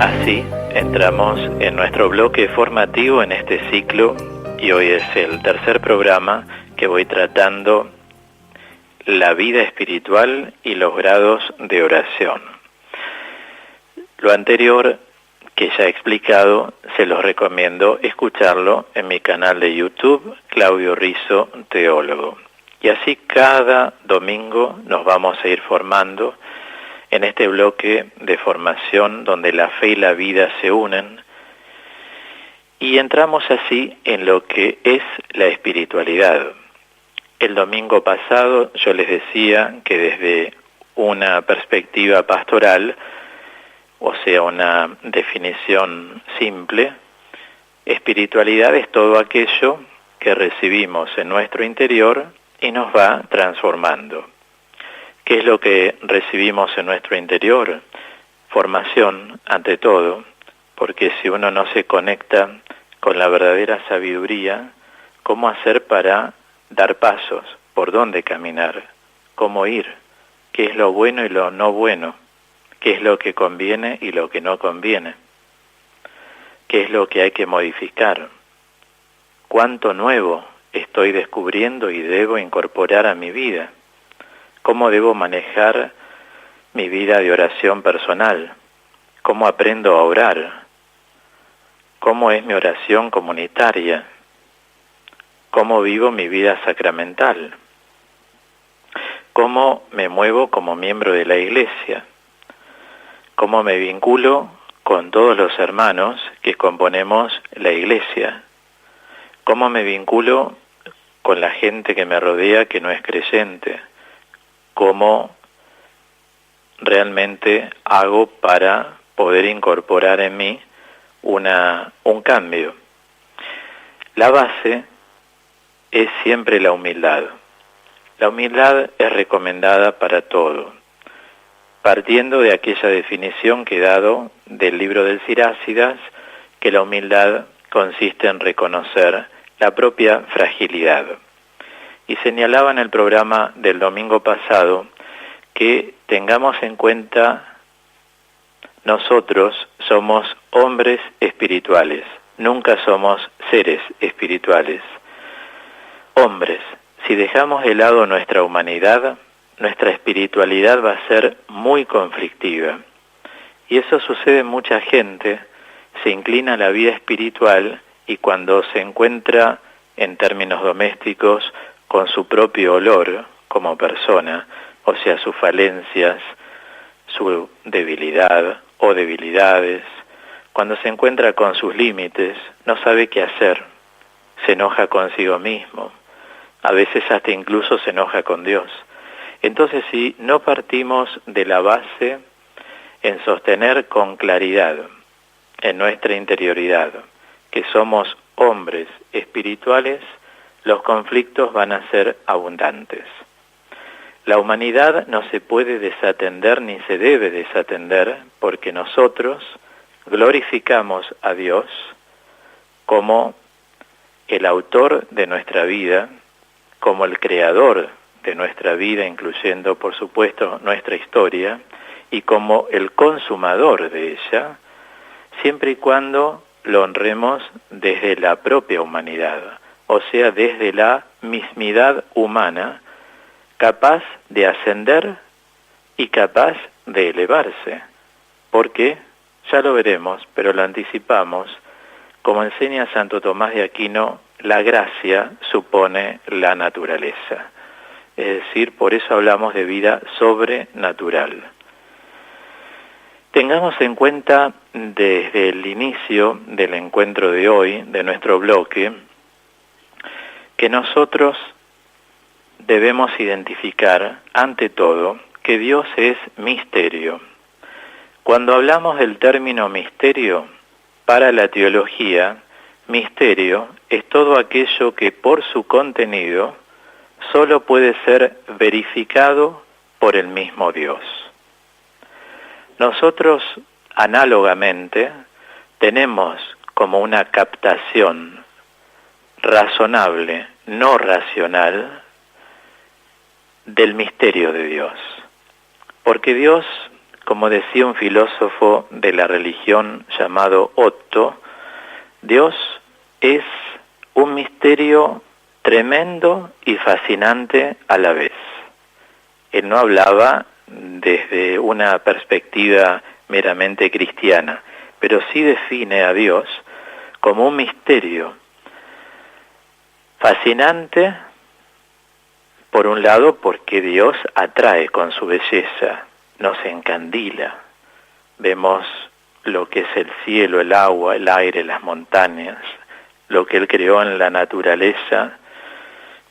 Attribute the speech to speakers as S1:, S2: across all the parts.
S1: Así entramos en nuestro bloque formativo en este ciclo y hoy es el tercer programa que voy tratando la vida espiritual y los grados de oración. Lo anterior que ya he explicado, se los recomiendo escucharlo en mi canal de YouTube, Claudio Rizzo, Teólogo. Y así cada domingo nos vamos a ir formando en este bloque de formación donde la fe y la vida se unen y entramos así en lo que es la espiritualidad. El domingo pasado yo les decía que desde una perspectiva pastoral, o sea, una definición simple, espiritualidad es todo aquello que recibimos en nuestro interior y nos va transformando. ¿Qué es lo que recibimos en nuestro interior? Formación, ante todo, porque si uno no se conecta con la verdadera sabiduría, ¿cómo hacer para dar pasos? ¿Por dónde caminar? ¿Cómo ir? ¿Qué es lo bueno y lo no bueno? ¿Qué es lo que conviene y lo que no conviene? ¿Qué es lo que hay que modificar? ¿Cuánto nuevo estoy descubriendo y debo incorporar a mi vida? ¿Cómo debo manejar mi vida de oración personal? ¿Cómo aprendo a orar? ¿Cómo es mi oración comunitaria? ¿Cómo vivo mi vida sacramental? ¿Cómo me muevo como miembro de la Iglesia? ¿Cómo me vinculo con todos los hermanos que componemos la Iglesia? ¿Cómo me vinculo con la gente que me rodea que no es creyente? ¿Cómo realmente hago para poder incorporar en mí un cambio? La base es siempre la humildad. La humildad es recomendada para todo, partiendo de aquella definición que he dado del libro del Sirácidas, que la humildad consiste en reconocer la propia fragilidad. Y señalaba en el programa del domingo pasado que tengamos en cuenta nosotros somos hombres espirituales, nunca somos seres espirituales. Hombres, si dejamos de lado nuestra humanidad, nuestra espiritualidad va a ser muy conflictiva. Y eso sucede en mucha gente, se inclina a la vida espiritual y cuando se encuentra en términos domésticos con su propio olor como persona, o sea, sus falencias, su debilidad o debilidades, cuando se encuentra con sus límites, no sabe qué hacer, se enoja consigo mismo, a veces hasta incluso se enoja con Dios. Entonces, si no partimos de la base en sostener con claridad en nuestra interioridad que somos hombres espirituales, los conflictos van a ser abundantes. La humanidad no se puede desatender ni se debe desatender porque nosotros glorificamos a Dios como el autor de nuestra vida, como el creador de nuestra vida, incluyendo por supuesto nuestra historia, y como el consumador de ella, siempre y cuando lo honremos desde la propia humanidad, o sea, desde la mismidad humana, capaz de ascender y capaz de elevarse, porque, ya lo veremos, pero lo anticipamos, como enseña Santo Tomás de Aquino, la gracia supone la naturaleza. Es decir, por eso hablamos de vida sobrenatural. Tengamos en cuenta desde el inicio del encuentro de hoy, de nuestro bloque, que nosotros debemos identificar, ante todo, que Dios es misterio. Cuando hablamos del término misterio, para la teología, misterio es todo aquello que por su contenido solo puede ser verificado por el mismo Dios. Nosotros, análogamente, tenemos como una captación razonable, no racional, del misterio de Dios. Porque Dios, como decía un filósofo de la religión llamado Otto, Dios es un misterio tremendo y fascinante a la vez. Él no hablaba desde una perspectiva meramente cristiana, pero sí define a Dios como un misterio fascinante, por un lado, porque Dios atrae con su belleza, nos encandila. Vemos lo que es el cielo, el agua, el aire, las montañas, lo que Él creó en la naturaleza,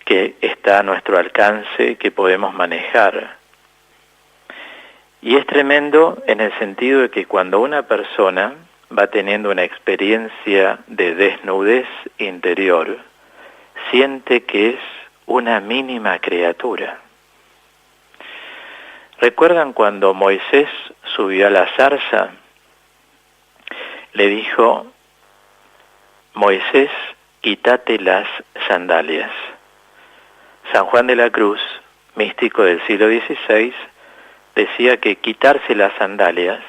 S1: que está a nuestro alcance, que podemos manejar. Y es tremendo en el sentido de que cuando una persona va teniendo una experiencia de desnudez interior, siente que es una mínima criatura. ¿Recuerdan cuando Moisés subió a la zarza? Le dijo, Moisés, quítate las sandalias. San Juan de la Cruz, místico del siglo XVI, decía que quitarse las sandalias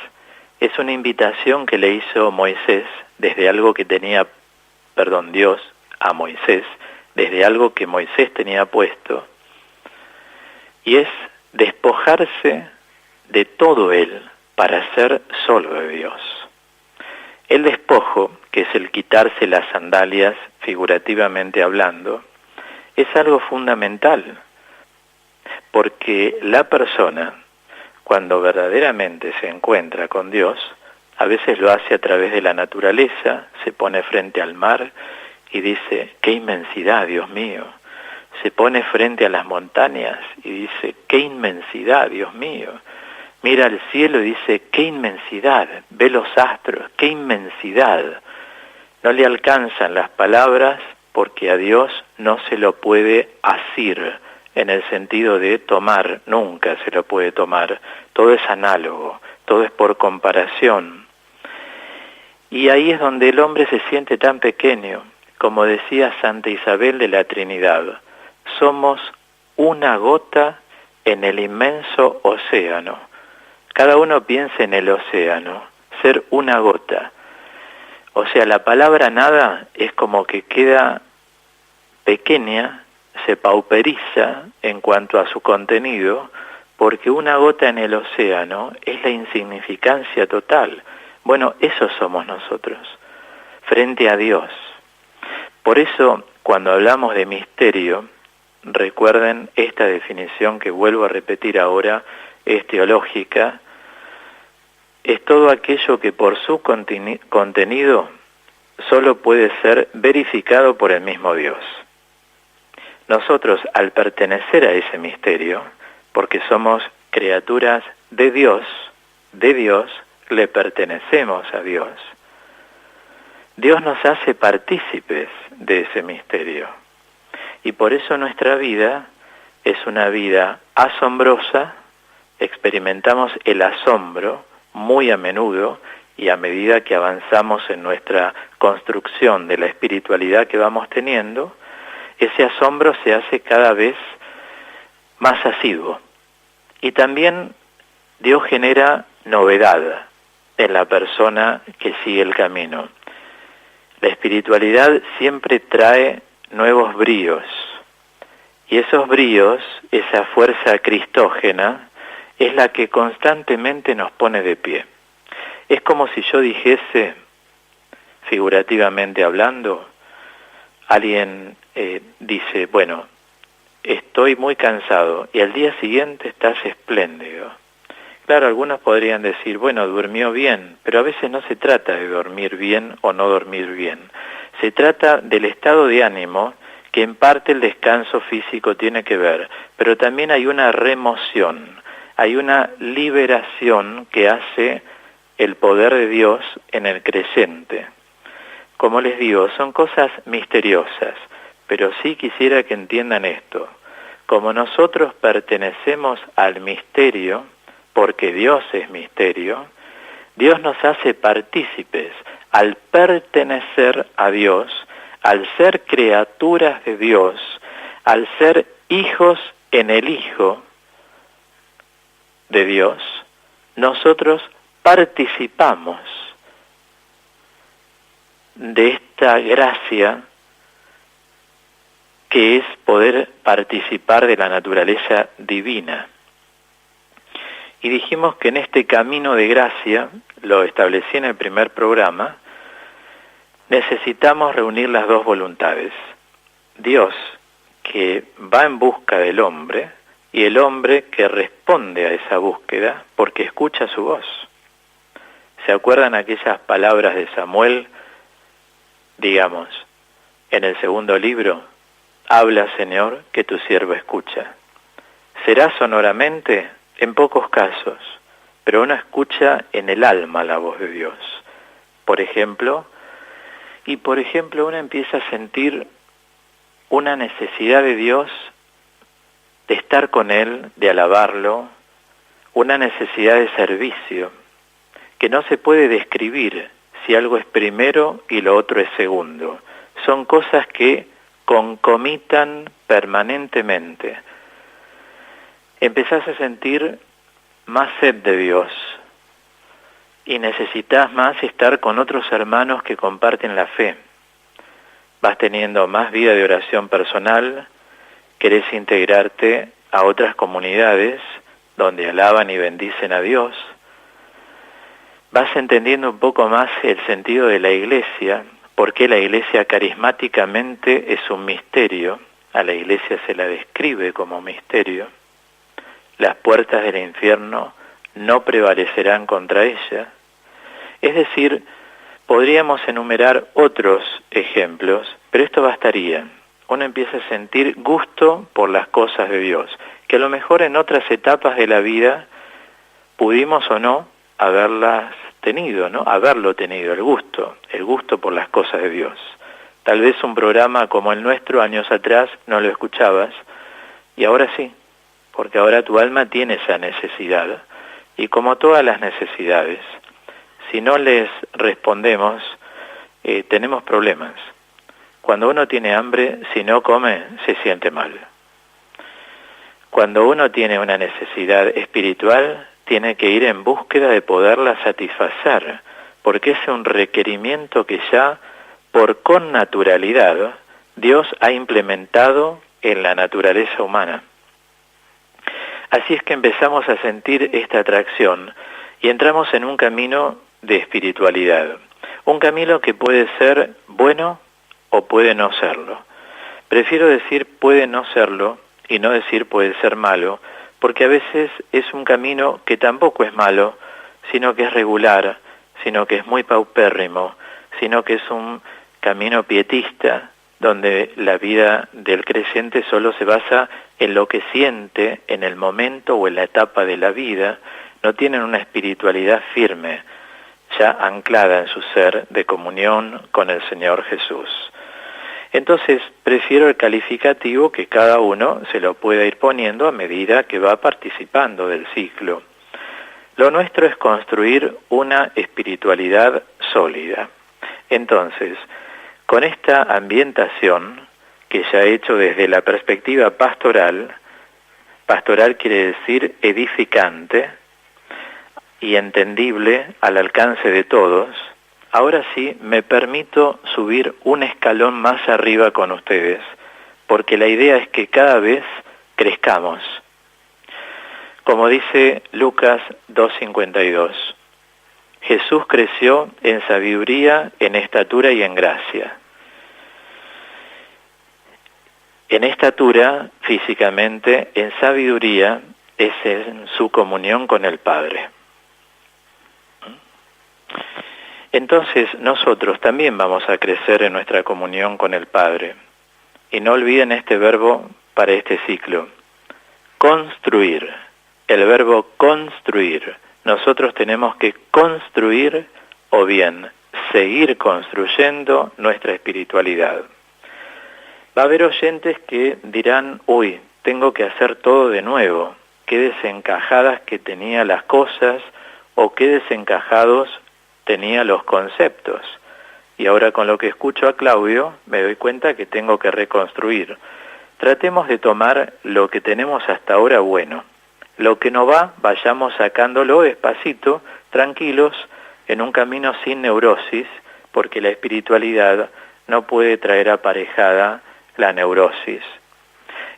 S1: es una invitación que le hizo Moisés desde algo que tenía, Dios a Moisés, desde algo que Moisés tenía puesto, y es despojarse de todo él para ser solo de Dios. El despojo, que es el quitarse las sandalias, figurativamente hablando, es algo fundamental, porque la persona, cuando verdaderamente se encuentra con Dios, a veces lo hace a través de la naturaleza, se pone frente al mar y dice, ¡qué inmensidad, Dios mío! Se pone frente a las montañas y dice, ¡qué inmensidad, Dios mío! Mira al cielo y dice, ¡qué inmensidad! Ve los astros, ¡qué inmensidad! No le alcanzan las palabras porque a Dios no se lo puede asir, en el sentido de tomar, nunca se lo puede tomar. Todo es análogo, todo es por comparación. Y ahí es donde el hombre se siente tan pequeño, como decía Santa Isabel de la Trinidad, somos una gota en el inmenso océano. Cada uno piensa en el océano, ser una gota. O sea, la palabra nada es como que queda pequeña, se pauperiza en cuanto a su contenido, porque una gota en el océano es la insignificancia total. Bueno, eso somos nosotros, frente a Dios. Por eso, cuando hablamos de misterio, recuerden esta definición que vuelvo a repetir ahora, es teológica, es todo aquello que por su contenido solo puede ser verificado por el mismo Dios. Nosotros, al pertenecer a ese misterio, porque somos criaturas de Dios, le pertenecemos a Dios. Dios nos hace partícipes de ese misterio. Y por eso nuestra vida es una vida asombrosa, experimentamos el asombro muy a menudo y a medida que avanzamos en nuestra construcción de la espiritualidad que vamos teniendo, ese asombro se hace cada vez más asiduo. Y también Dios genera novedad en la persona que sigue el camino. La espiritualidad siempre trae nuevos bríos, y esos bríos, esa fuerza cristógena, es la que constantemente nos pone de pie. Es como si yo dijese, figurativamente hablando, alguien dice, bueno, estoy muy cansado, y al día siguiente estás espléndido. Claro, algunos podrían decir, bueno, durmió bien, pero a veces no se trata de dormir bien o no dormir bien. Se trata del estado de ánimo que en parte el descanso físico tiene que ver, pero también hay una remoción, hay una liberación que hace el poder de Dios en el creyente. Como les digo, son cosas misteriosas, pero sí quisiera que entiendan esto. Como nosotros pertenecemos al misterio, porque Dios es misterio, Dios nos hace partícipes al pertenecer a Dios, al ser criaturas de Dios, al ser hijos en el Hijo de Dios, nosotros participamos de esta gracia que es poder participar de la naturaleza divina. Y dijimos que en este camino de gracia, lo establecí en el primer programa, necesitamos reunir las dos voluntades. Dios, que va en busca del hombre, y el hombre que responde a esa búsqueda porque escucha su voz. ¿Se acuerdan aquellas palabras de Samuel? Digamos, en el segundo libro, habla, Señor, que tu siervo escucha. ¿Será sonoramente? En pocos casos, pero uno escucha en el alma la voz de Dios. Por ejemplo, uno empieza a sentir una necesidad de Dios de estar con Él, de alabarlo, una necesidad de servicio, que no se puede describir si algo es primero y lo otro es segundo. Son cosas que concomitan permanentemente. Empezás a sentir más sed de Dios y necesitas más estar con otros hermanos que comparten la fe. Vas teniendo más vida de oración personal, querés integrarte a otras comunidades donde alaban y bendicen a Dios. Vas entendiendo un poco más el sentido de la iglesia, porque la iglesia carismáticamente es un misterio, a la iglesia se la describe como misterio. Las puertas del infierno no prevalecerán contra ella. Es decir, podríamos enumerar otros ejemplos, pero esto bastaría. Uno empieza a sentir gusto por las cosas de Dios, que a lo mejor en otras etapas de la vida pudimos o no haberlas tenido, ¿no? Haberlo tenido, el gusto por las cosas de Dios. Tal vez un programa como el nuestro años atrás no lo escuchabas, y ahora sí, porque ahora tu alma tiene esa necesidad, y como todas las necesidades, si no les respondemos, tenemos problemas. Cuando uno tiene hambre, si no come, se siente mal. Cuando uno tiene una necesidad espiritual, tiene que ir en búsqueda de poderla satisfacer, porque es un requerimiento que ya, por connaturalidad, Dios ha implementado en la naturaleza humana. Así es que empezamos a sentir esta atracción y entramos en un camino de espiritualidad. Un camino que puede ser bueno o puede no serlo. Prefiero decir puede no serlo y no decir puede ser malo, porque a veces es un camino que tampoco es malo, sino que es regular, sino que es muy paupérrimo, sino que es un camino pietista, donde la vida del creyente solo se basa en lo que siente en el momento o en la etapa de la vida, no tienen una espiritualidad firme, ya anclada en su ser de comunión con el Señor Jesús. Entonces, prefiero el calificativo que cada uno se lo pueda ir poniendo a medida que va participando del ciclo. Lo nuestro es construir una espiritualidad sólida. Entonces, con esta ambientación que ya he hecho desde la perspectiva pastoral, pastoral quiere decir edificante y entendible al alcance de todos, ahora sí me permito subir un escalón más arriba con ustedes, porque la idea es que cada vez crezcamos. Como dice Lucas 2:52, Jesús creció en sabiduría, en estatura y en gracia. En estatura, físicamente, en sabiduría, es en su comunión con el Padre. Entonces, nosotros también vamos a crecer en nuestra comunión con el Padre. Y no olviden este verbo para este ciclo. Construir. El verbo construir. Nosotros tenemos que construir o bien seguir construyendo nuestra espiritualidad. Va a haber oyentes que dirán, uy, tengo que hacer todo de nuevo, qué desencajadas que tenía las cosas o qué desencajados tenía los conceptos. Y ahora con lo que escucho a Claudio me doy cuenta que tengo que reconstruir. Tratemos de tomar lo que tenemos hasta ahora bueno, Lo que no va, vayamos sacándolo despacito, tranquilos, en un camino sin neurosis, porque la espiritualidad no puede traer aparejada la neurosis.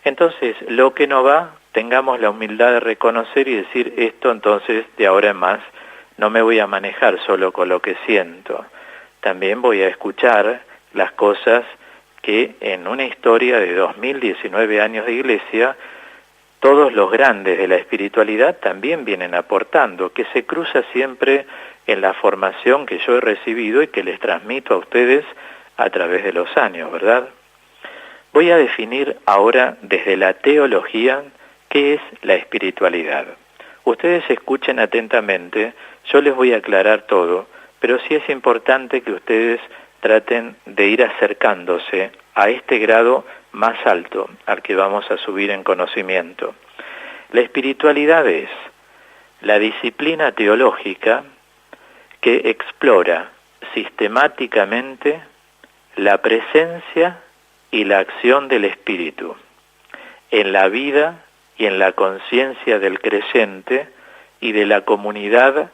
S1: Entonces, lo que no va, tengamos la humildad de reconocer y decir, esto entonces de ahora en más no me voy a manejar solo con lo que siento. También voy a escuchar las cosas que en una historia de 2019 años de iglesia, todos los grandes de la espiritualidad también vienen aportando, que se cruza siempre en la formación que yo he recibido y que les transmito a ustedes a través de los años, ¿verdad? Voy a definir ahora desde la teología qué es la espiritualidad. Ustedes escuchen atentamente, yo les voy a aclarar todo, pero sí es importante que ustedes traten de ir acercándose a este grado más alto al que vamos a subir en conocimiento. La espiritualidad es la disciplina teológica que explora sistemáticamente la presencia y la acción del Espíritu en la vida y en la conciencia del creyente y de la comunidad,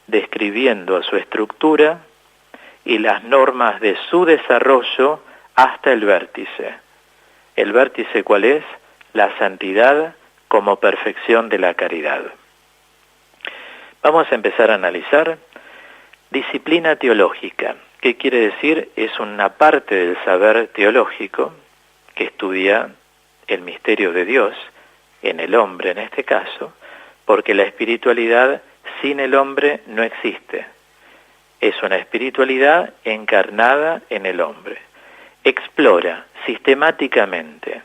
S1: describiendo su estructura y las normas de su desarrollo hasta el vértice. ¿El vértice cuál es? La santidad como perfección de la caridad. Vamos a empezar a analizar disciplina teológica. ¿Qué quiere decir? Es una parte del saber teológico que estudia el misterio de Dios en el hombre en este caso, porque la espiritualidad sin el hombre no existe. Es una espiritualidad encarnada en el hombre. Explora sistemáticamente.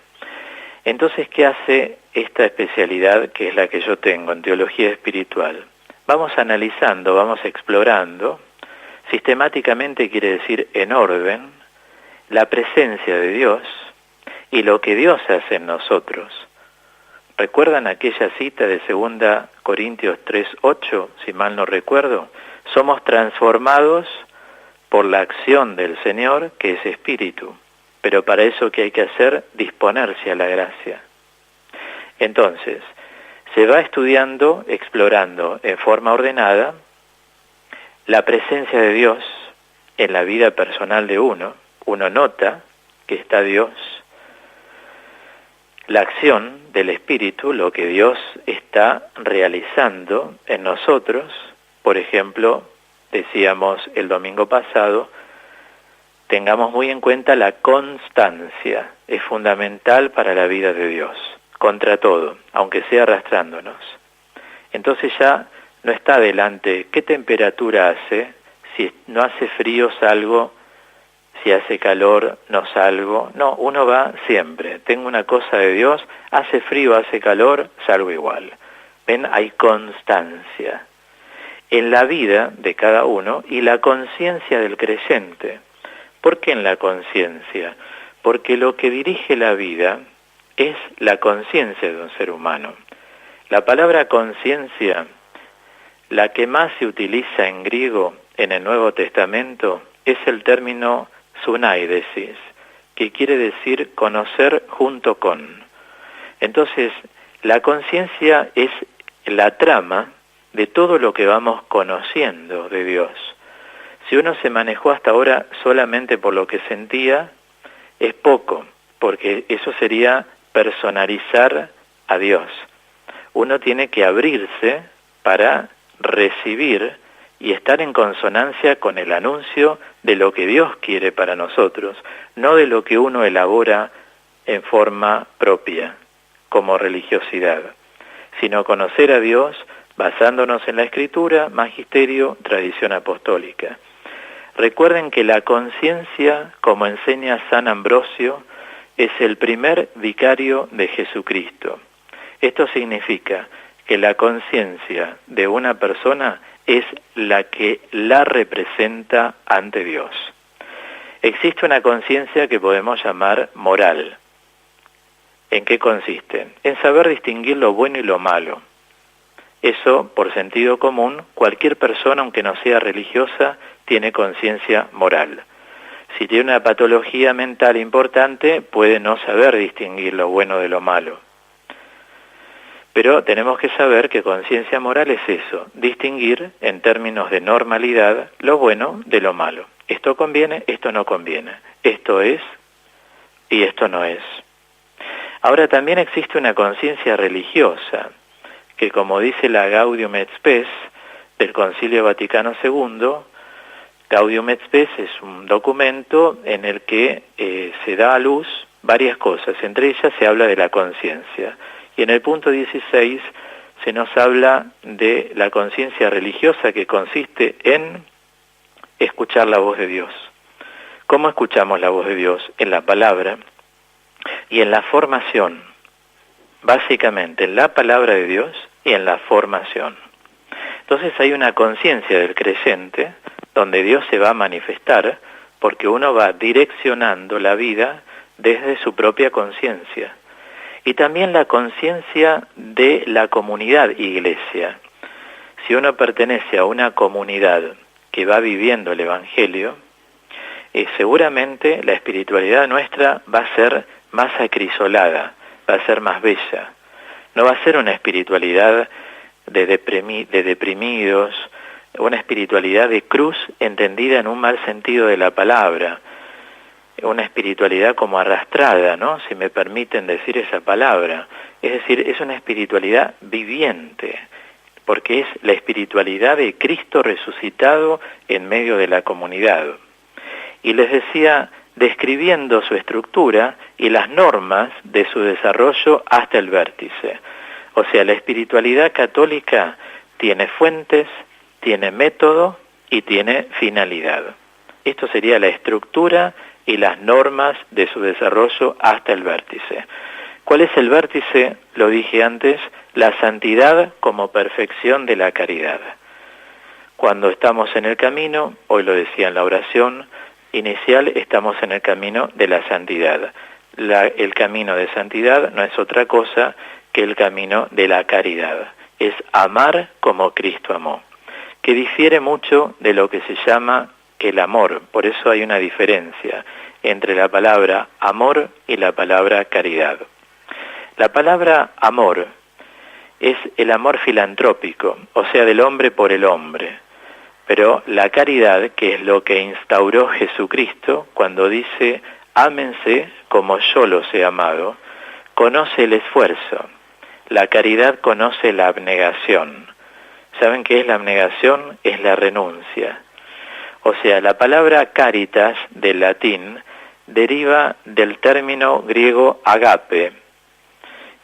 S1: Entonces, ¿qué hace esta especialidad que es la que yo tengo en teología espiritual? Vamos analizando, vamos explorando. Sistemáticamente quiere decir en orden, la presencia de Dios y lo que Dios hace en nosotros. ¿Recuerdan aquella cita de 2 Corintios 3:8, si mal no recuerdo? Somos transformados por la acción del Señor, que es Espíritu. Pero para eso, ¿qué hay que hacer? Disponerse a la gracia. Entonces, se va estudiando, explorando en forma ordenada la presencia de Dios en la vida personal de uno. Uno nota que está Dios. La acción del Espíritu, lo que Dios está realizando en nosotros. Por ejemplo, decíamos el domingo pasado, tengamos muy en cuenta la constancia. Es fundamental para la vida de Dios, contra todo, aunque sea arrastrándonos. Entonces ya no está adelante qué temperatura hace, si no hace frío salgo, si hace calor no salgo. No, uno va siempre. Tengo una cosa de Dios, hace frío, hace calor, salgo igual. ¿Ven? Hay constancia en la vida de cada uno y la conciencia del creyente. ¿Por qué en la conciencia? Porque lo que dirige la vida es la conciencia de un ser humano. La palabra conciencia, la que más se utiliza en griego en el Nuevo Testamento, es el término sunaidesis, que quiere decir conocer junto con. Entonces, la conciencia es la trama de todo lo que vamos conociendo de Dios. Si uno se manejó hasta ahora solamente por lo que sentía, es poco, porque eso sería personalizar a Dios. Uno tiene que abrirse para recibir y estar en consonancia con el anuncio de lo que Dios quiere para nosotros, no de lo que uno elabora en forma propia, como religiosidad, sino conocer a Dios basándonos en la Escritura, magisterio, tradición apostólica. Recuerden que la conciencia, como enseña San Ambrosio, es el primer vicario de Jesucristo. Esto significa que la conciencia de una persona es la que la representa ante Dios. Existe una conciencia que podemos llamar moral. ¿En qué consiste? En saber distinguir lo bueno y lo malo. Eso, por sentido común, cualquier persona, aunque no sea religiosa, tiene conciencia moral. Si tiene una patología mental importante, puede no saber distinguir lo bueno de lo malo. Pero tenemos que saber que conciencia moral es eso, distinguir en términos de normalidad lo bueno de lo malo. Esto conviene, esto no conviene. Esto es y esto no es. Ahora también existe una conciencia religiosa, que como dice la Gaudium et Spes del Concilio Vaticano II, Gaudium et Spes es un documento en el que se da a luz varias cosas, entre ellas se habla de la conciencia. Y en el punto 16 se nos habla de la conciencia religiosa, que consiste en escuchar la voz de Dios. ¿Cómo escuchamos la voz de Dios? En la palabra y en la formación. Básicamente en la palabra de Dios y en la formación. Entonces hay una conciencia del creyente donde Dios se va a manifestar porque uno va direccionando la vida desde su propia conciencia. Y también la conciencia de la comunidad iglesia. Si uno pertenece a una comunidad que va viviendo el Evangelio, seguramente la espiritualidad nuestra va a ser más acrisolada, va a ser más bella. No va a ser una espiritualidad de deprimidos, una espiritualidad de cruz entendida en un mal sentido de la palabra, una espiritualidad como arrastrada, ¿no? Si me permiten decir esa palabra. Es decir, es una espiritualidad viviente, porque es la espiritualidad de Cristo resucitado en medio de la comunidad. Y les decía, describiendo su estructura y las normas de su desarrollo hasta el vértice. O sea, la espiritualidad católica tiene fuentes, tiene método y tiene finalidad. Esto sería la estructura y las normas de su desarrollo hasta el vértice. ¿Cuál es el vértice? Lo dije antes, la santidad como perfección de la caridad. Cuando estamos en el camino, hoy lo decía en la oración inicial, estamos en el camino de la santidad. El camino de santidad no es otra cosa que el camino de la caridad. Es amar como Cristo amó, que difiere mucho de lo que se llama el amor. Por eso hay una diferencia entre la palabra amor y la palabra caridad. La palabra amor es el amor filantrópico, o sea, del hombre por el hombre. Pero la caridad, que es lo que instauró Jesucristo cuando dice, ámense como yo los he amado, conoce el esfuerzo. La caridad conoce la abnegación. ¿Saben qué es la abnegación? Es la renuncia. O sea, la palabra caritas del latín deriva del término griego agape,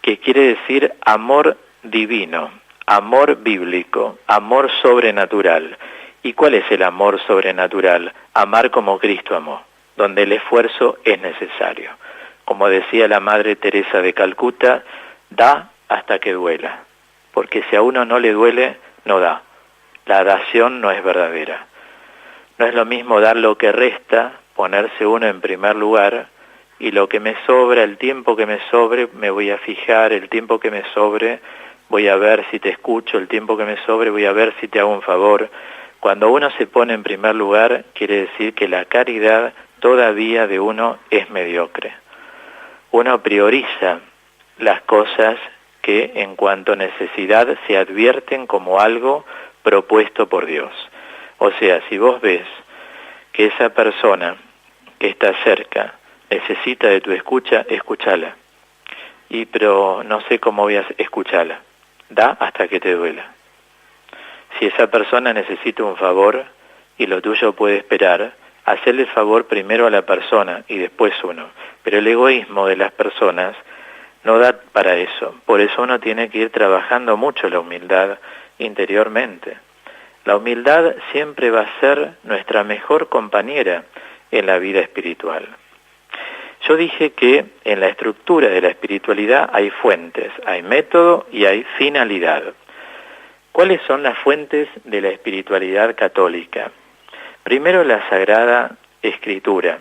S1: que quiere decir amor divino, amor bíblico, amor sobrenatural. ¿Y cuál es el amor sobrenatural? Amar como Cristo amó, donde el esfuerzo es necesario. Como decía la Madre Teresa de Calcuta, da hasta que duela, porque si a uno no le duele, no da. La dación no es verdadera. No es lo mismo dar lo que resta, ponerse uno en primer lugar, y lo que me sobra, el tiempo que me sobre, me voy a fijar, el tiempo que me sobre, voy a ver si te escucho, el tiempo que me sobre, voy a ver si te hago un favor. Cuando uno se pone en primer lugar, quiere decir que la caridad todavía de uno es mediocre. Uno prioriza las cosas que en cuanto a necesidad se advierten como algo propuesto por Dios. O sea, si vos ves que esa persona que está cerca necesita de tu escucha, escúchala. Pero no sé cómo voy a escucharla. Da hasta que te duela. Si esa persona necesita un favor y lo tuyo puede esperar, hacerle el favor primero a la persona y después uno. Pero el egoísmo de las personas no da para eso. Por eso uno tiene que ir trabajando mucho la humildad interiormente. La humildad siempre va a ser nuestra mejor compañera en la vida espiritual. Yo dije que en la estructura de la espiritualidad hay fuentes, hay método y hay finalidad. ¿Cuáles son las fuentes de la espiritualidad católica? Primero, la Sagrada Escritura.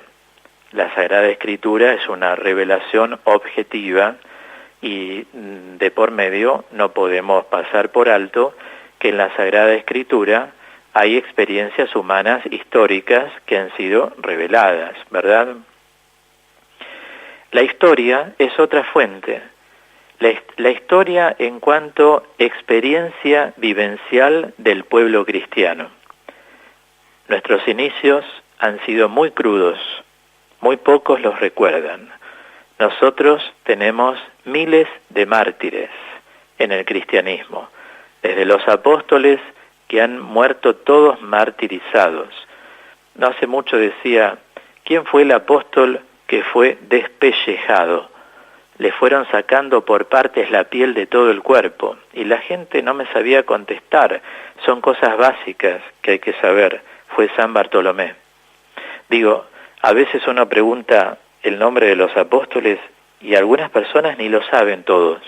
S1: La Sagrada Escritura es una revelación objetiva y de por medio no podemos pasar por alto que en la Sagrada Escritura hay experiencias humanas históricas que han sido reveladas, ¿verdad? La historia es otra fuente. La historia en cuanto experiencia vivencial del pueblo cristiano. Nuestros inicios han sido muy crudos, muy pocos los recuerdan. Nosotros tenemos miles de mártires en el cristianismo, desde los apóstoles que han muerto todos martirizados. No hace mucho decía, ¿quién fue el apóstol que fue despellejado? Le fueron sacando por partes la piel de todo el cuerpo y la gente no me sabía contestar. Son cosas básicas que hay que saber. Fue San Bartolomé. Digo, a veces uno pregunta el nombre de los apóstoles y algunas personas ni lo saben todos.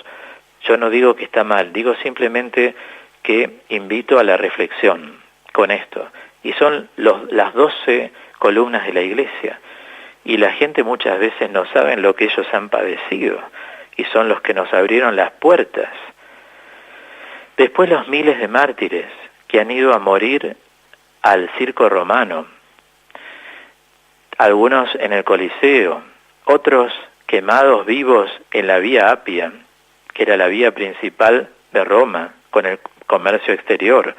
S1: Yo no digo que está mal, digo simplemente que invito a la reflexión con esto. Y son las 12 columnas de la Iglesia. Y la gente muchas veces no sabe lo que ellos han padecido, y son los que nos abrieron las puertas. Después los miles de mártires que han ido a morir al circo romano, algunos en el Coliseo, otros quemados vivos en la Vía Apia, que era la vía principal de Roma, con el comercio exterior,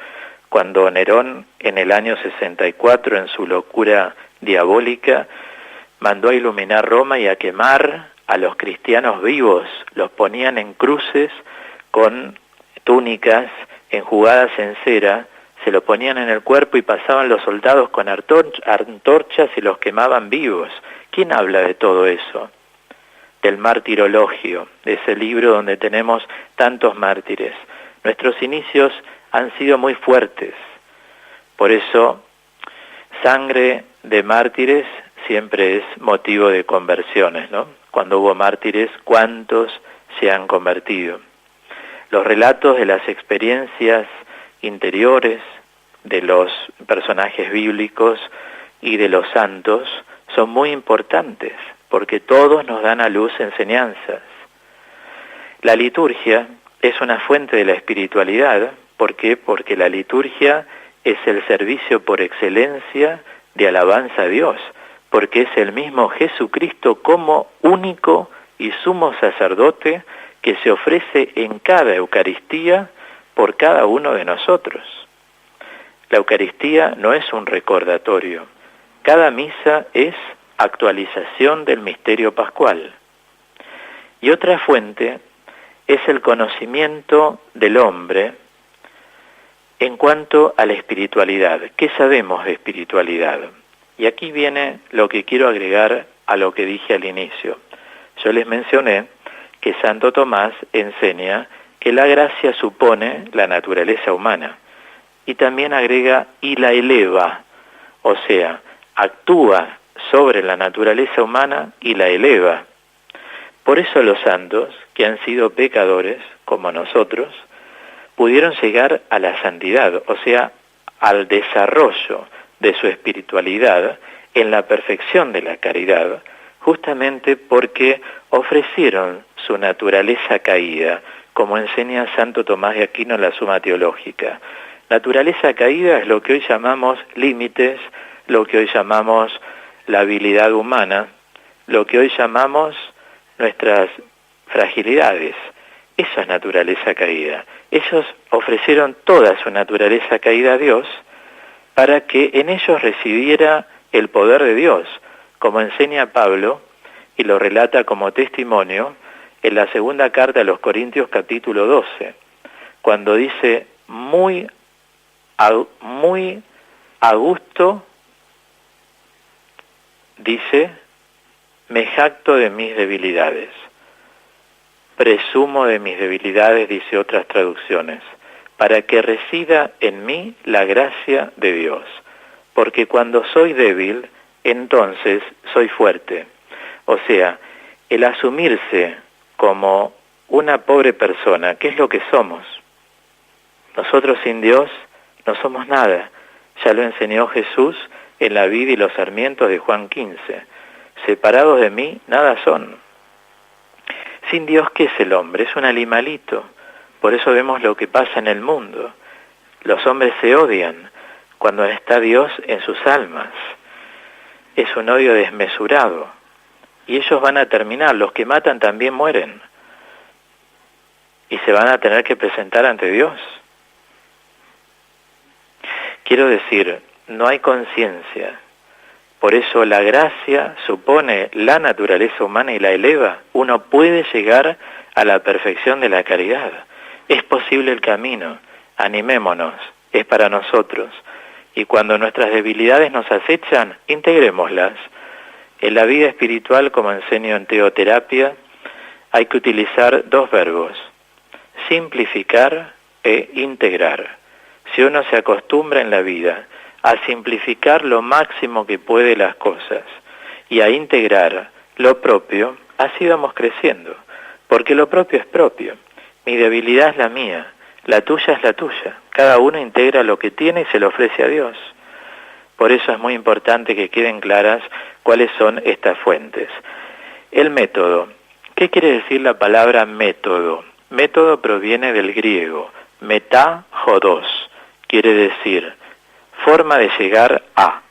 S1: cuando Nerón en el año 64, en su locura diabólica, mandó a iluminar Roma y a quemar a los cristianos vivos. Los ponían en cruces con túnicas enjugadas en cera, se lo ponían en el cuerpo y pasaban los soldados con antorchas y los quemaban vivos. ¿Quién habla de todo eso? Del martirologio, de ese libro donde tenemos tantos mártires. Nuestros inicios han sido muy fuertes. Por eso, sangre de mártires siempre es motivo de conversiones, ¿no? Cuando hubo mártires, ¿cuántos se han convertido? Los relatos de las experiencias interiores de los personajes bíblicos y de los santos son muy importantes, porque todos nos dan a luz enseñanzas. La liturgia es una fuente de la espiritualidad. ¿Por qué? Porque la liturgia es el servicio por excelencia de alabanza a Dios, porque es el mismo Jesucristo como único y sumo sacerdote que se ofrece en cada Eucaristía por cada uno de nosotros. La Eucaristía no es un recordatorio. Cada misa es actualización del misterio pascual. Y otra fuente es el conocimiento del hombre en cuanto a la espiritualidad. ¿Qué sabemos de espiritualidad? Y aquí viene lo que quiero agregar a lo que dije al inicio. Yo les mencioné que Santo Tomás enseña que la gracia supone la naturaleza humana y también agrega y la eleva, o sea, actúa sobre la naturaleza humana y la eleva. Por eso los santos, que han sido pecadores como nosotros, pudieron llegar a la santidad, o sea, al desarrollo de su espiritualidad en la perfección de la caridad, justamente porque ofrecieron su naturaleza caída, como enseña Santo Tomás de Aquino en la Suma Teológica. Naturaleza caída es lo que hoy llamamos límites, lo que hoy llamamos la habilidad humana, lo que hoy llamamos nuestras fragilidades. Eso es naturaleza caída. Ellos ofrecieron toda su naturaleza caída a Dios para que en ellos residiera el poder de Dios, como enseña Pablo y lo relata como testimonio en la segunda carta a los Corintios capítulo 12, cuando dice muy a gusto, dice, me jacto de mis debilidades, presumo de mis debilidades, dice otras traducciones, para que resida en mí la gracia de Dios, porque cuando soy débil, entonces soy fuerte. O sea, el asumirse como una pobre persona, ¿qué es lo que somos? Nosotros sin Dios no somos nada. Ya lo enseñó Jesús en la vid y los sarmientos de Juan 15. Separados de mí, nada son. Sin Dios, ¿qué es el hombre? Es un animalito. Por eso vemos lo que pasa en el mundo. Los hombres se odian cuando está Dios en sus almas. Es un odio desmesurado. Y ellos van a terminar. Los que matan también mueren. y se van a tener que presentar ante Dios. Quiero decir, no hay conciencia. Por eso la gracia supone la naturaleza humana y la eleva. Uno puede llegar a la perfección de la caridad. Es posible el camino. Animémonos. Es para nosotros. Y cuando nuestras debilidades nos acechan, integrémoslas. En la vida espiritual, como enseño en teoterapia, hay que utilizar dos verbos: simplificar e integrar. Si uno se acostumbra en la vida a simplificar lo máximo que puede las cosas y a integrar lo propio, así vamos creciendo, porque lo propio es propio. Mi debilidad es la mía, la tuya es la tuya. Cada uno integra lo que tiene y se lo ofrece a Dios. Por eso es muy importante que queden claras cuáles son estas fuentes. El método. ¿Qué quiere decir la palabra método? Método proviene del griego, metajodos, quiere decir forma de llegar a.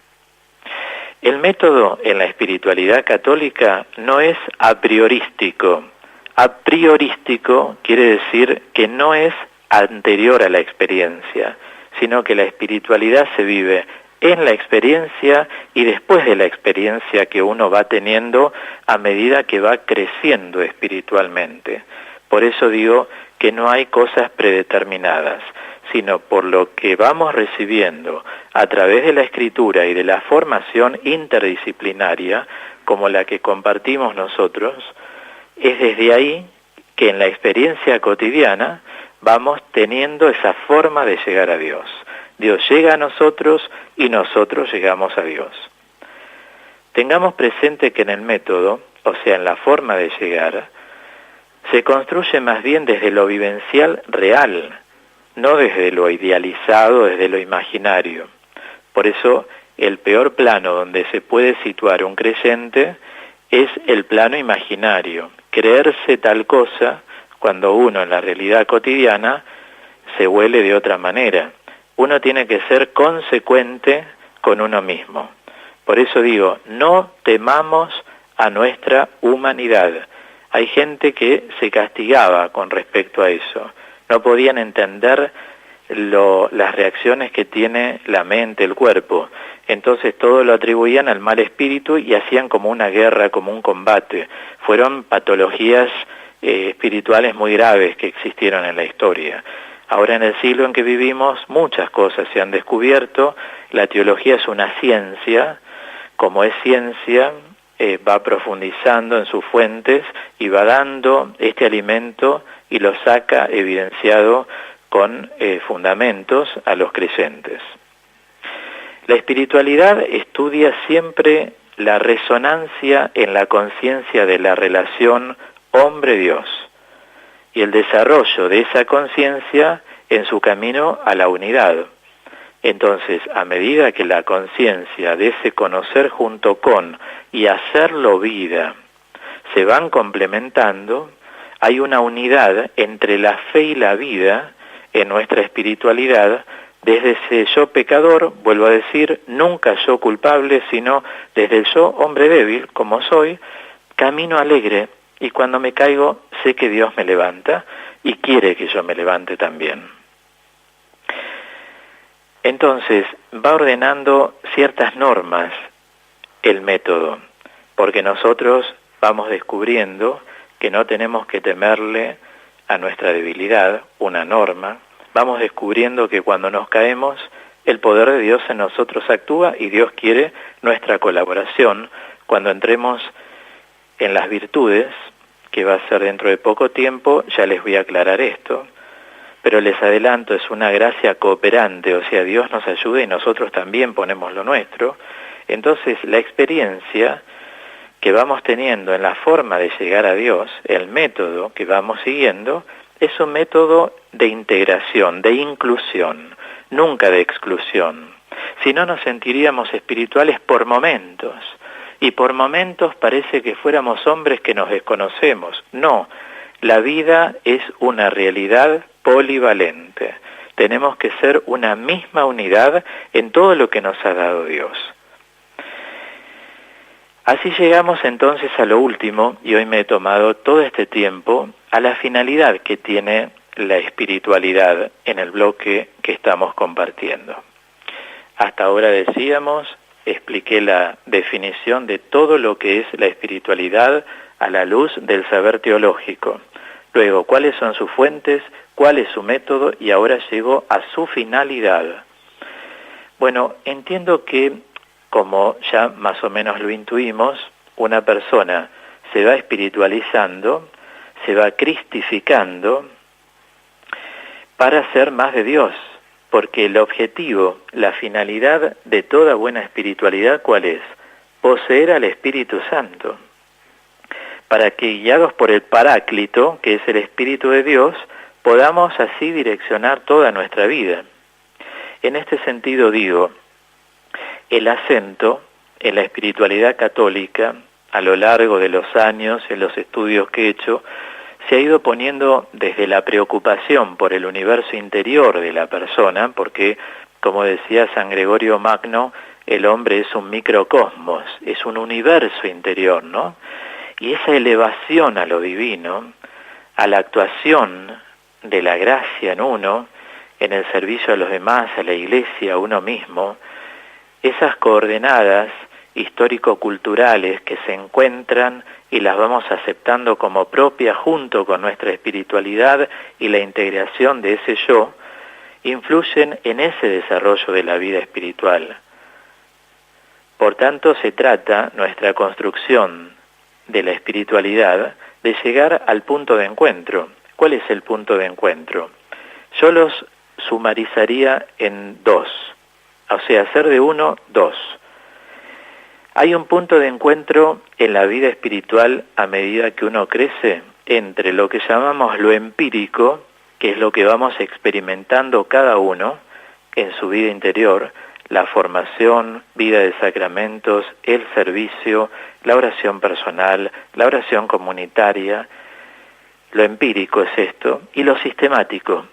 S1: El método en la espiritualidad católica no es a priorístico. A priorístico quiere decir que no es anterior a la experiencia, sino que la espiritualidad se vive en la experiencia y después de la experiencia que uno va teniendo a medida que va creciendo espiritualmente. Por eso digo que no hay cosas predeterminadas, sino por lo que vamos recibiendo a través de la escritura y de la formación interdisciplinaria, como la que compartimos nosotros, es desde ahí que en la experiencia cotidiana vamos teniendo esa forma de llegar a Dios. Dios llega a nosotros y nosotros llegamos a Dios. Tengamos presente que en el método, o sea, en la forma de llegar, se construye más bien desde lo vivencial real, no desde lo idealizado, desde lo imaginario. Por eso, el peor plano donde se puede situar un creyente es el plano imaginario. Creerse tal cosa cuando uno en la realidad cotidiana se huele de otra manera. Uno tiene que ser consecuente con uno mismo. Por eso digo, no temamos a nuestra humanidad. Hay gente que se castigaba con respecto a eso. No podían entender las reacciones que tiene la mente, el cuerpo. Entonces todo lo atribuían al mal espíritu y hacían como una guerra, como un combate. Fueron patologías espirituales muy graves que existieron en la historia. Ahora en el siglo en que vivimos muchas cosas se han descubierto. La teología es una ciencia. Como es ciencia, va profundizando en sus fuentes y va dando este alimento y lo saca evidenciado con fundamentos a los creyentes. La espiritualidad estudia siempre la resonancia en la conciencia de la relación hombre-Dios y el desarrollo de esa conciencia en su camino a la unidad. Entonces, a medida que la conciencia de ese conocer junto con y hacerlo vida se van complementando, hay una unidad entre la fe y la vida en nuestra espiritualidad, desde ese yo pecador, vuelvo a decir, nunca yo culpable, sino desde el yo hombre débil, como soy, camino alegre, y cuando me caigo sé que Dios me levanta y quiere que yo me levante también. Entonces, va ordenando ciertas normas el método, porque nosotros vamos descubriendo que no tenemos que temerle a nuestra debilidad, una norma. Vamos descubriendo que cuando nos caemos, el poder de Dios en nosotros actúa y Dios quiere nuestra colaboración cuando entremos en las virtudes, que va a ser dentro de poco tiempo. Ya les voy a aclarar esto. Pero les adelanto, es una gracia cooperante, o sea, Dios nos ayuda y nosotros también ponemos lo nuestro. Entonces, la experiencia que vamos teniendo en la forma de llegar a Dios, el método que vamos siguiendo, es un método de integración, de inclusión, nunca de exclusión. Si no, nos sentiríamos espirituales por momentos, y por momentos parece que fuéramos hombres que nos desconocemos. No, la vida es una realidad polivalente. Tenemos que ser una misma unidad en todo lo que nos ha dado Dios. Así llegamos entonces a lo último, y hoy me he tomado todo este tiempo a la finalidad que tiene la espiritualidad en el bloque que estamos compartiendo. Hasta ahora decíamos, expliqué la definición de todo lo que es la espiritualidad a la luz del saber teológico. Luego, cuáles son sus fuentes, cuál es su método, y ahora llego a su finalidad. Bueno, entiendo que, como ya más o menos lo intuimos, una persona se va espiritualizando, se va cristificando para ser más de Dios, porque el objetivo, la finalidad de toda buena espiritualidad, ¿cuál es? Poseer al Espíritu Santo, para que, guiados por el Paráclito, que es el Espíritu de Dios, podamos así direccionar toda nuestra vida. En este sentido digo, el acento en la espiritualidad católica, a lo largo de los años, en los estudios que he hecho, se ha ido poniendo desde la preocupación por el universo interior de la persona, porque, como decía San Gregorio Magno, el hombre es un microcosmos, es un universo interior, ¿no? Y esa elevación a lo divino, a la actuación de la gracia en uno, en el servicio a los demás, a la iglesia, a uno mismo, esas coordenadas histórico-culturales que se encuentran y las vamos aceptando como propias junto con nuestra espiritualidad y la integración de ese yo, influyen en ese desarrollo de la vida espiritual. Por tanto, se trata, nuestra construcción de la espiritualidad, de llegar al punto de encuentro. ¿Cuál es el punto de encuentro? Yo los sumarizaría en dos, o sea, hacer de uno dos. Hay un punto de encuentro en la vida espiritual a medida que uno crece entre lo que llamamos lo empírico, que es lo que vamos experimentando cada uno en su vida interior, la formación, vida de sacramentos, el servicio, la oración personal, la oración comunitaria. Lo empírico es esto, y lo sistemático,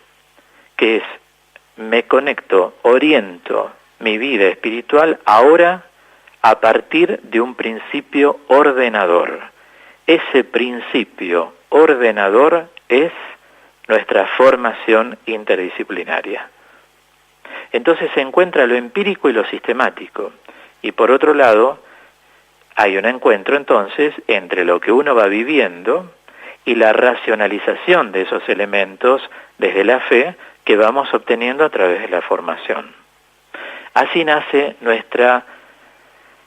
S1: que es, me conecto, oriento mi vida espiritual ahora a partir de un principio ordenador. Ese principio ordenador es nuestra formación interdisciplinaria. Entonces se encuentra lo empírico y lo sistemático. Y por otro lado, hay un encuentro entonces entre lo que uno va viviendo y la racionalización de esos elementos desde la fe que vamos obteniendo a través de la formación. Así nace nuestra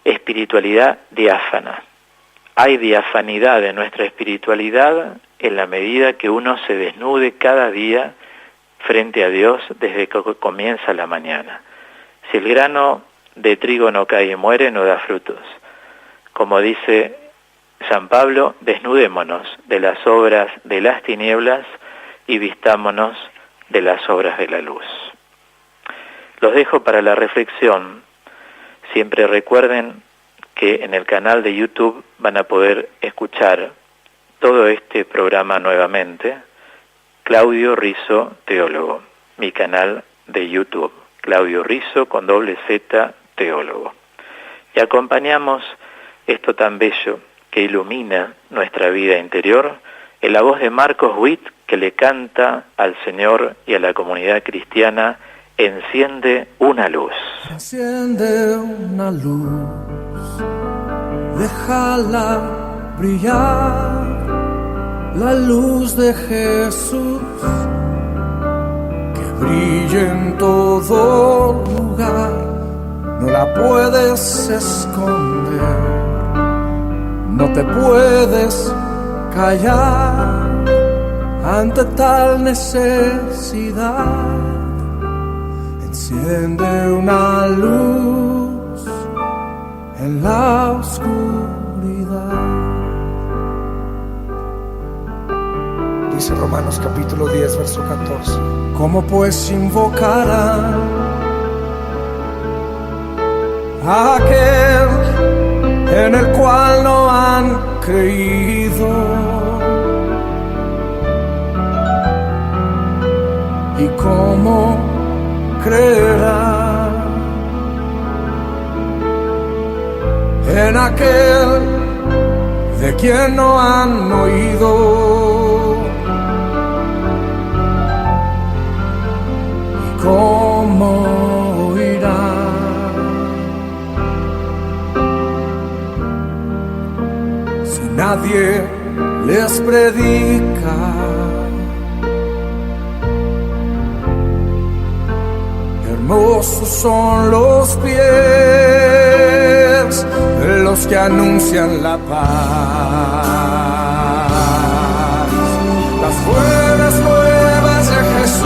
S1: espiritualidad diáfana. Hay diafanidad en nuestra espiritualidad en la medida que uno se desnude cada día frente a Dios desde que comienza la mañana. Si el grano de trigo no cae y muere, no da frutos. Como dice San Pablo, desnudémonos de las obras de las tinieblas y vistámonos de las obras de la luz. Los dejo para la reflexión. Siempre recuerden que en el canal de YouTube van a poder escuchar todo este programa nuevamente. Claudio Rizzo, teólogo. Mi canal de YouTube. Claudio Rizzo con Z, teólogo. Y acompañamos esto tan bello que ilumina nuestra vida interior en la voz de Marcos Witt, que le canta al Señor y a la comunidad cristiana: enciende una luz.
S2: Enciende una luz, déjala brillar, la luz de Jesús, que brille en todo lugar, no la puedes esconder, no te puedes callar ante tal necesidad. Enciende una luz en la oscuridad.
S3: Dice Romanos capítulo 10, verso 14.
S2: ¿Cómo pues invocarán a aquel en el cual no han creído? ¿Y cómo creerá en aquel de quien no han oído. ¿Y cómo oirán si nadie les predica? Hermosos son los pies de los que anuncian la paz, las buenas nuevas de Jesús.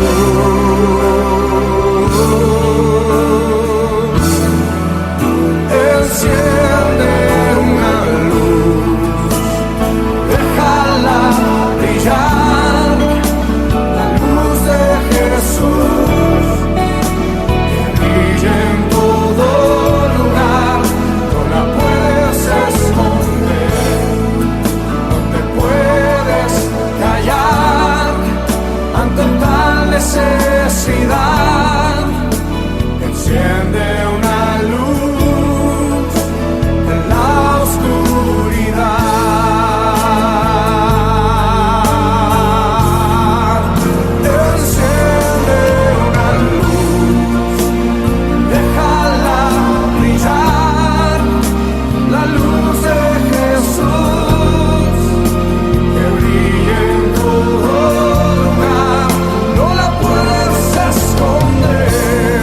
S2: Enciende una luz, déjala brillar, la luz de Jesús. En todo lugar, no la puedes esconder, no te puedes callar ante tal necesidad. Enciende una luz en la oscuridad. Enciende una luz, déjala brillar, la luz de Jesús, que brille en todo lugar. No la puedes esconder,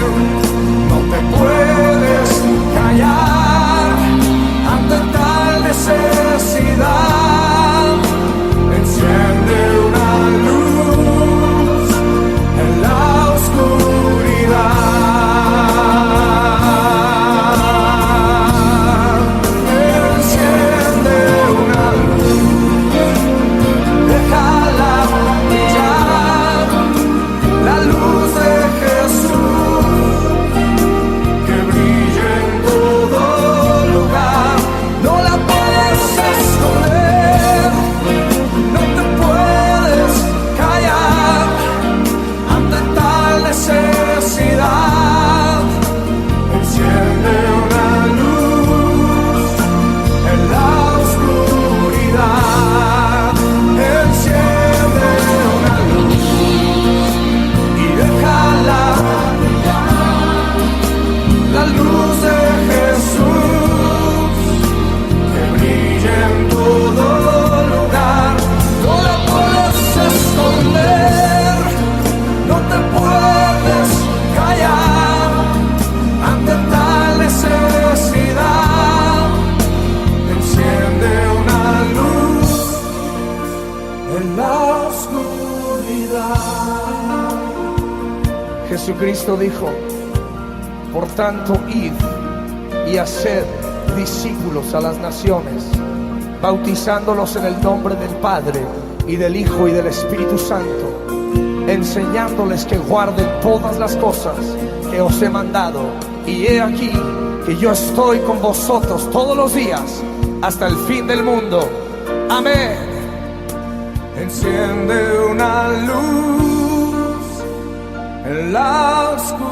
S2: no te puedes callar ante tal necesidad. Enciende una luz en la oscuridad. Enciende una luz, déjala brillar, la luz de Jesús, que brille en todo lugar. No la puedes esconder, no te puedes callar ante tal necesidad. Enciende una luz en la oscuridad. Enciende una luz y déjala brillar, la luz de Jesús, que brille en todo lugar. No la puedes esconder, no te puedes callar ante tal necesidad. Enciende una luz en la oscuridad. Jesucristo dijo: por tanto, id y haced discípulos a las naciones, bautizándolos en el nombre del Padre y del Hijo y del Espíritu Santo, enseñándoles que guarden todas las cosas que os he mandado. Y he aquí que yo estoy con vosotros todos los días hasta el fin del mundo. Amén. Enciende una luz en la oscuridad.